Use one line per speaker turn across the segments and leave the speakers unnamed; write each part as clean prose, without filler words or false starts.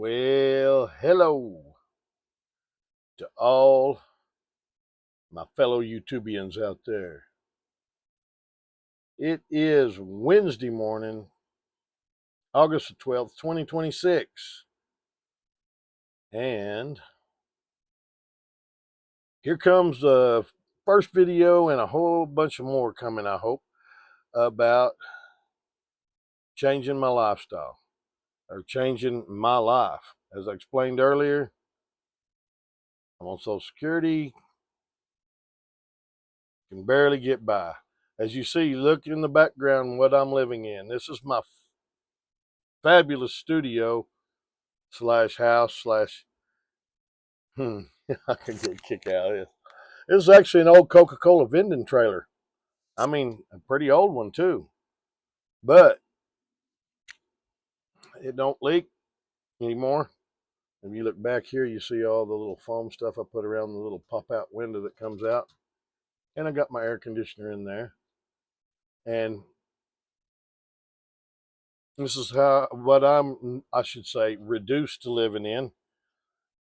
Well, hello to all my fellow YouTubians out there. It is Wednesday morning, August the 12th, 2026. And here comes the first video and a whole bunch of more coming, I hope, about changing my lifestyle or changing my life. As I explained earlier, I'm on Social Security, can barely get by. As you see, look in the background what I'm living in. This is my fabulous studio slash house slash I can get a kick out of this. This is actually an old Coca-Cola vending trailer. I mean, a pretty old one too. But it don't leak anymore. If you look back here, you see all the little foam stuff I put around the little pop-out window that comes out. And I got my air conditioner in there. And this is what I should say, reduced to living in.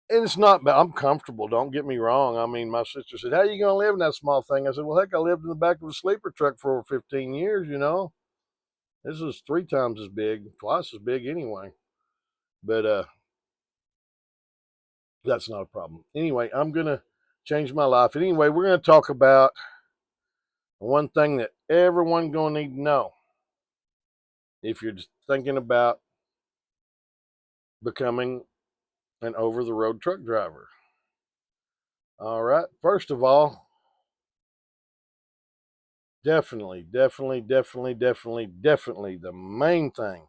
And it's not bad. I'm comfortable. Don't get me wrong. I mean, my sister said, "How are you going to live in that small thing?" I said, "Well, heck, I lived in the back of a sleeper truck for over 15 years, you know. This is 3 times as big, twice as big anyway." But that's not a problem. Anyway, I'm going to change my life. Anyway, we're going to talk about one thing that everyone going to need to know if you're just thinking about becoming an over-the-road truck driver. All right. First of all, definitely, the main thing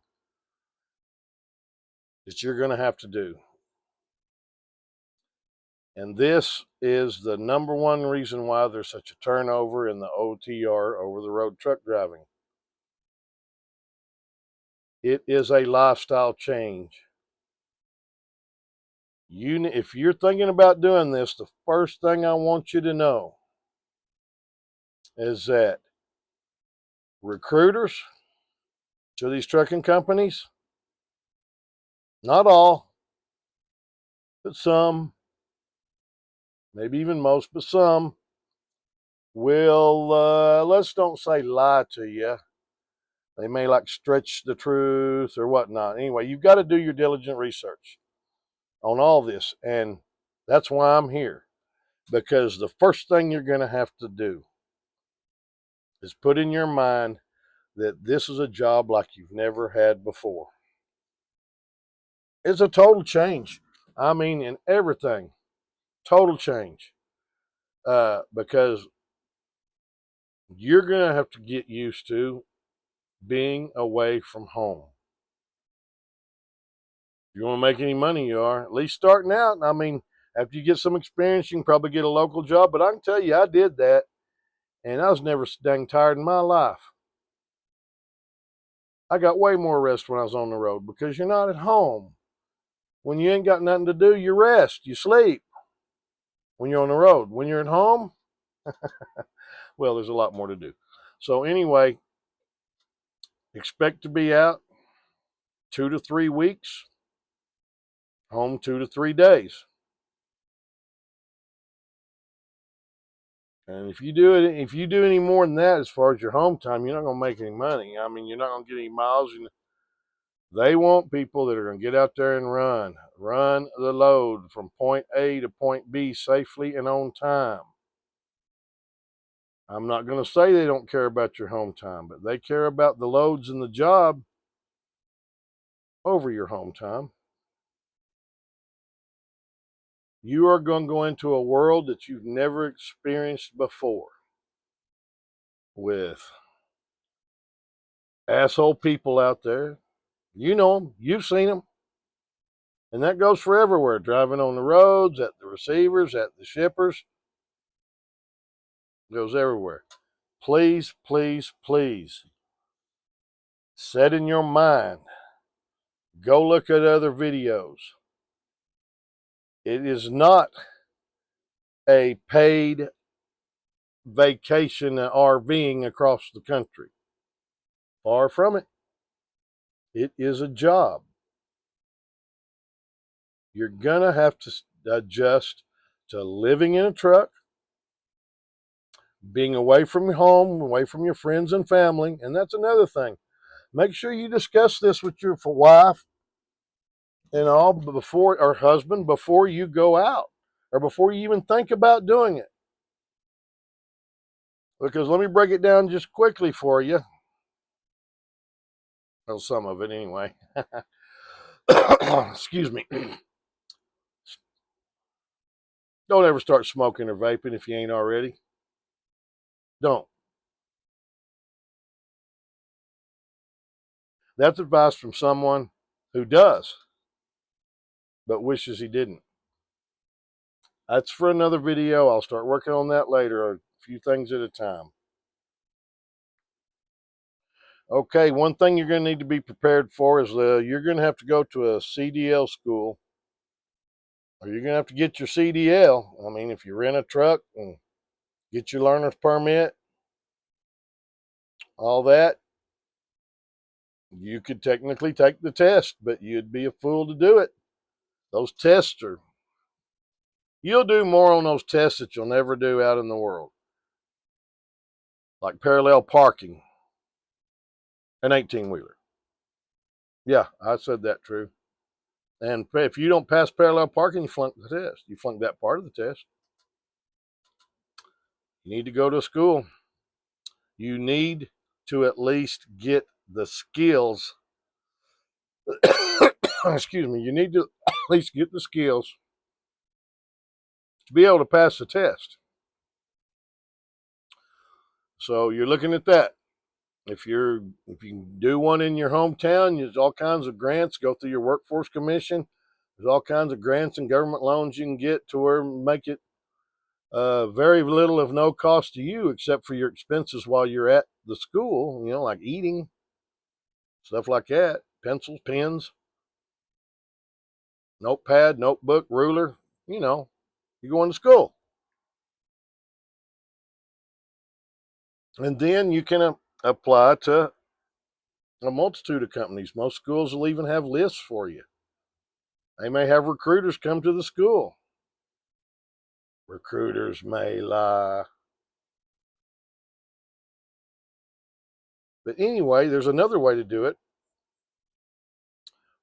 that you're going to have to do. And this is the number one reason why there's such a turnover in the OTR, over the road truck driving. It is a lifestyle change. If you're thinking about doing this, the first thing I want you to know is that recruiters to these trucking companies, not all, but some, maybe even most, but some, will, let's don't say lie to you. They may like stretch the truth or whatnot. Anyway, you've got to do your diligent research on all this. And that's why I'm here. Because the first thing you're going to have to do is put in your mind that this is a job like you've never had before. It's a total change. I mean, in everything, total change. Because you're going to have to get used to being away from home. If you want to make any money, you are, at least starting out. I mean, after you get some experience, you can probably get a local job. But I can tell you, I did that, and I was never so dang tired in my life. I got way more rest when I was on the road because you're not at home. When you ain't got nothing to do, you rest, you sleep when you're on the road. When you're at home, well, there's a lot more to do. So anyway, expect to be out 2 to 3 weeks, home 2 to 3 days. And if you do any more than that as far as your home time, you're not going to make any money. I mean, you're not going to get any miles. They want people that are going to get out there and run the load from point A to point B safely and on time. I'm not going to say they don't care about your home time, but they care about the loads and the job over your home time. You are going to go into a world that you've never experienced before with asshole people out there. You know them, you've seen them. And that goes for everywhere, driving on the roads, at the receivers, at the shippers. It goes everywhere. Please, please, please, set in your mind, go look at other videos. It is not a paid vacation RVing across the country. Far from it. It is a job. You're going to have to adjust to living in a truck, being away from your home, away from your friends and family. And that's another thing. Make sure you discuss this with your wife and all before, or husband, before you go out or before you even think about doing it. Because let me break it down just quickly for you. Well, some of it anyway. Excuse me. Don't ever start smoking or vaping if you ain't already. Don't. That's advice from someone who does, but wishes he didn't. That's for another video. I'll start working on that later, a few things at a time. Okay, one thing you're going to need to be prepared for is you're going to have to go to a CDL school, or you're going to have to get your CDL. I mean, if you rent a truck and get your learner's permit, all that, you could technically take the test, but you'd be a fool to do it. Those tests are, you'll do more on those tests that you'll never do out in the world. Like parallel parking, an 18-wheeler. Yeah, I said that true. And if you don't pass parallel parking, you flunk the test. You flunk that part of the test. You need to go to school. You need to at least get the skills. Excuse me. You need to at least get the skills to be able to pass the test. So you're looking at that. If you do one in your hometown, there's all kinds of grants. Go through your workforce commission. There's all kinds of grants and government loans you can get to where make it very little of no cost to you, except for your expenses while you're at the school. You know, like eating, stuff like that, pencils, pens, notepad, notebook, ruler. You know, you're going to school, and then you can apply to a multitude of companies. Most schools will even have lists for you. They may have recruiters come to the school. Recruiters may lie. But anyway, there's another way to do it,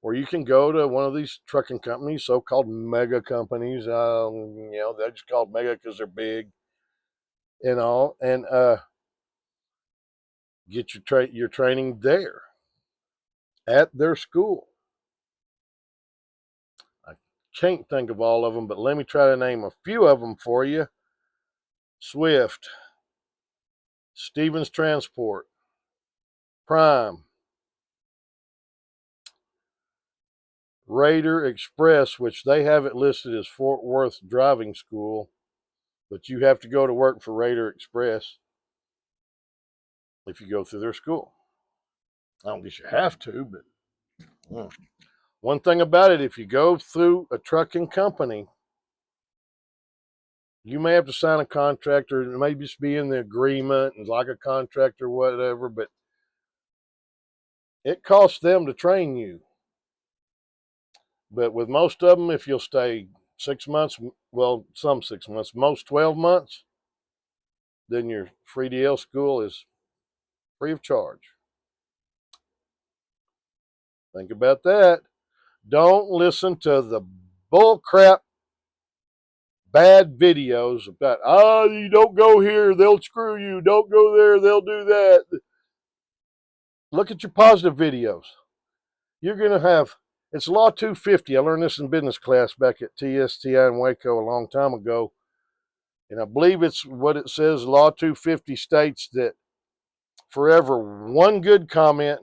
where you can go to one of these trucking companies, so-called mega companies. They're just called mega because they're big and all, and get your training there at their school. I can't think of all of them, but let me try to name a few of them for you. Swift, Stevens Transport, Prime, Raider Express, which they have it listed as Fort Worth Driving School, but you have to go to work for Raider Express if you go through their school. I don't guess you have to, but one thing about it, if you go through a trucking company, you may have to sign a contract, or it may just be in the agreement and like a contract or whatever, but it costs them to train you. But with most of them, if you'll stay 6 months, well, some 6 months, most 12 months, then your free DL school is free of charge. Think about that. Don't listen to the bull crap bad videos about, you don't go here, they'll screw you. Don't go there, they'll do that. Look at your positive videos. You're going to have, it's Law 250. I learned this in business class back at TSTI in Waco a long time ago. And I believe it's what it says. Law 250 states that for every one good comment,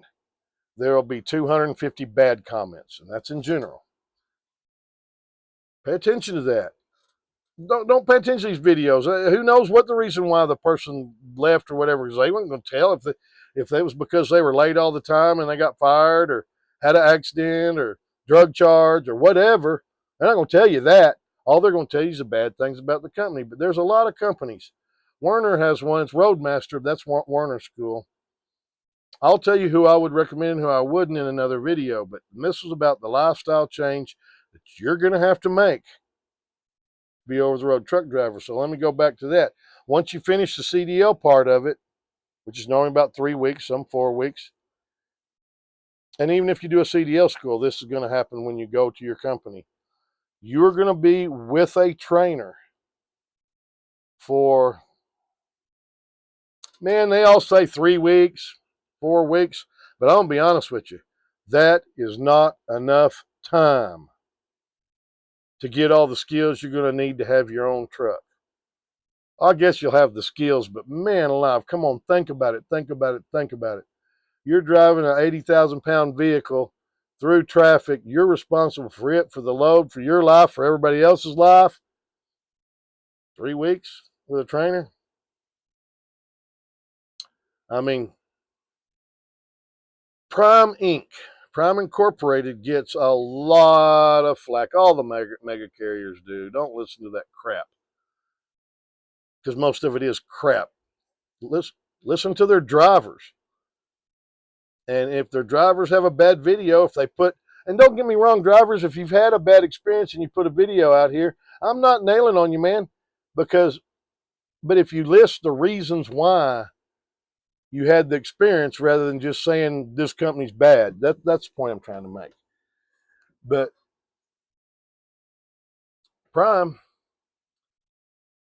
there will be 250 bad comments. And that's in general. Pay attention to that. Don't pay attention to these videos. Who knows what the reason why the person left or whatever, because they weren't going to tell if it was because they were late all the time and they got fired or had an accident or drug charge or whatever. They're not going to tell you that. All they're going to tell you is the bad things about the company. But there's a lot of companies. Werner has one. It's Roadmaster. That's Werner School. I'll tell you who I would recommend and who I wouldn't in another video. But this was about the lifestyle change that you're going to have to make to be over-the-road truck driver. So let me go back to that. Once you finish the CDL part of it, which is normally about 3 weeks, some 4 weeks, and even if you do a CDL school, this is going to happen when you go to your company. You're going to be with a trainer for, man, they all say 3 weeks, 4 weeks, but I'm going to be honest with you. That is not enough time to get all the skills you're going to need to have your own truck. I guess you'll have the skills, but man alive, come on, think about it, think about it, think about it. You're driving an 80,000-pound vehicle through traffic. You're responsible for it, for the load, for your life, for everybody else's life. 3 weeks with a trainer? I mean, Prime Inc., Prime Incorporated gets a lot of flack. All the mega carriers do. Don't listen to that crap, because most of it is crap. Listen to their drivers. And if their drivers have a bad video, if they put, and don't get me wrong, drivers, if you've had a bad experience and you put a video out here, I'm not nailing on you, man, but if you list the reasons why you had the experience rather than just saying this company's bad, that's the point I'm trying to make. But Prime,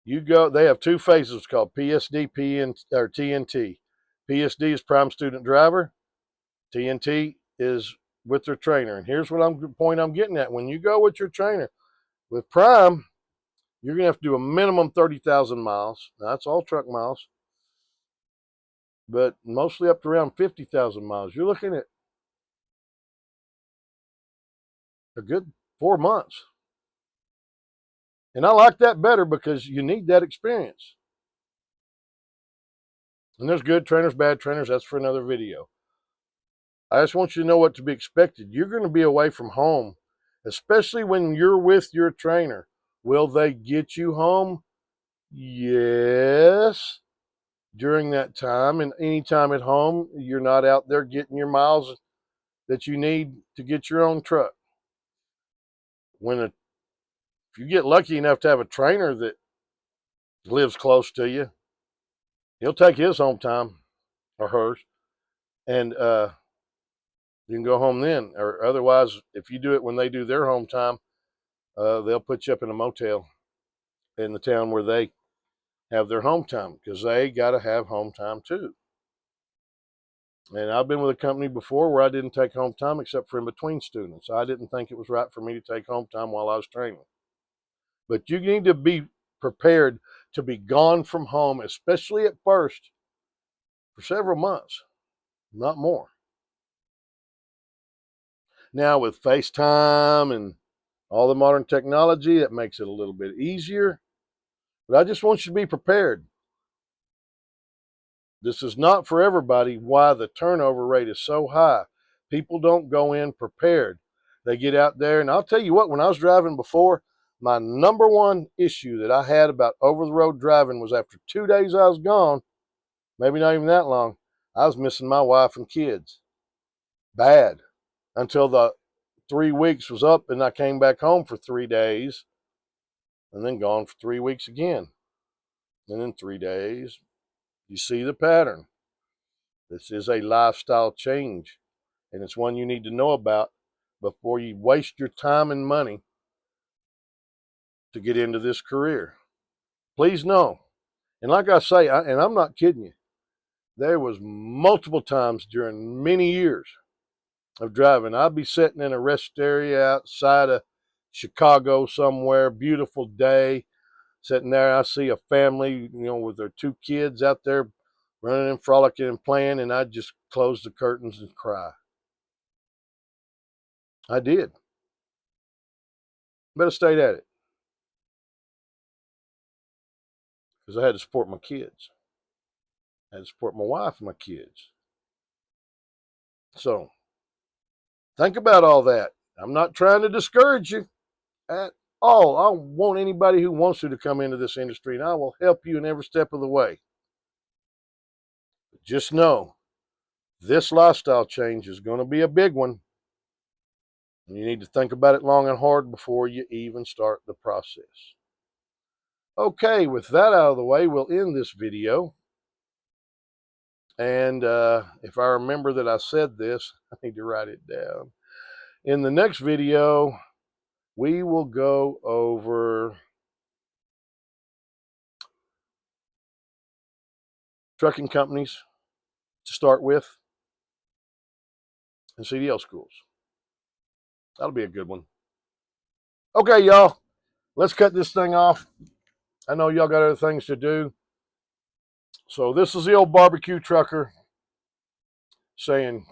they have 2 phases called PSD, or TNT. PSD is Prime Student Driver. TNT is with their trainer. And here's the point I'm getting at. When you go with your trainer, with Prime, you're going to have to do a minimum 30,000 miles. Now, that's all truck miles, but mostly up to around 50,000 miles. You're looking at a good 4 months. And I like that better because you need that experience. And there's good trainers, bad trainers. That's for another video. I just want you to know what to be expected. You're going to be away from home, especially when you're with your trainer. Will they get you home? Yes. During that time, and anytime at home, you're not out there getting your miles that you need to get your own truck. If you get lucky enough to have a trainer that lives close to you, he'll take his home time or hers, and you can go home then. Or otherwise, if you do it when they do their home time, they'll put you up in a motel in the town where they have their home time, because they got to have home time too. And I've been with a company before where I didn't take home time except for in between students. I didn't think it was right for me to take home time while I was training. But you need to be prepared to be gone from home, especially at first, for several months, not more. Now with FaceTime and all the modern technology, that makes it a little bit easier. But I just want you to be prepared. This is not for everybody why the turnover rate is so high. People don't go in prepared. They get out there, and I'll tell you what, when I was driving before, my number one issue that I had about over-the-road driving was after 2 days I was gone, maybe not even that long, I was missing my wife and kids. Bad. Until the 3 weeks was up and I came back home for 3 days and then gone for 3 weeks again. And then 3 days. You see the pattern. This is a lifestyle change, and it's one you need to know about before you waste your time and money to get into this career. Please know. And like I say, and I'm not kidding you, there was multiple times during many years of driving, I'd be sitting in a rest area outside of Chicago somewhere, beautiful day, sitting there. I see a family, with their 2 kids out there running and frolicking and playing, and I'd just close the curtains and cry. I did. But I stayed at it because I had to support my kids. I had to support my wife and my kids. So think about all that. I'm not trying to discourage you at all. I want anybody who wants to come into this industry, and I will help you in every step of the way. But just know this lifestyle change is going to be a big one. You need to think about it long and hard before you even start the process. Okay, with that out of the way, we'll end this video. And if I remember that I said this, I need to write it down. In the next video, we will go over trucking companies to start with and CDL schools. That'll be a good one. Okay, y'all, let's cut this thing off. I know y'all got other things to do. So this is the old barbecue trucker saying,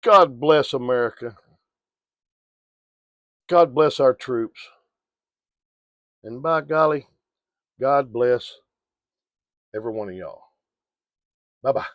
God bless America. God bless our troops. And by golly, God bless every one of y'all. Bye-bye.